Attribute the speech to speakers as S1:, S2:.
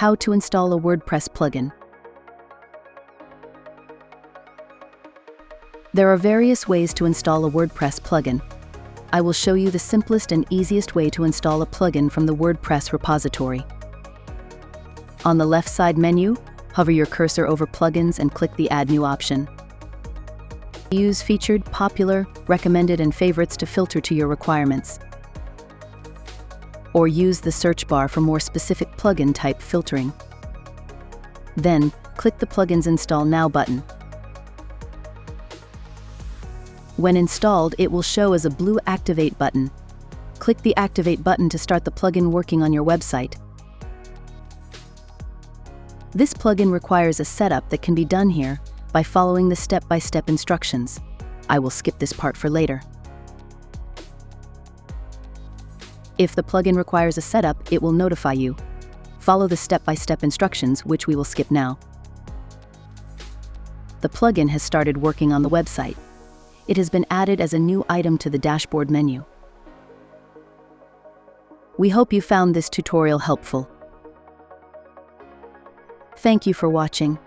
S1: How to install a WordPress plugin. There are various ways to install a WordPress plugin. I will show you the simplest and easiest way to install a plugin from the WordPress repository. On the left side menu, hover your cursor over Plugins and click the Add New option. Use Featured, Popular, Recommended, and Favorites to filter to your requirements. Or use the search bar for more specific plugin type filtering. Then, click the Plugins Install Now button. When installed, it will show as a blue Activate button. Click the Activate button to start the plugin working on your website. This plugin requires a setup that can be done here by following the step-by-step instructions. I will skip this part for later. If the plugin requires a setup, it will notify you. Follow the step-by-step instructions, which we will skip now. The plugin has started working on the website. It has been added as a new item to the dashboard menu. We hope you found this tutorial helpful. Thank you for watching.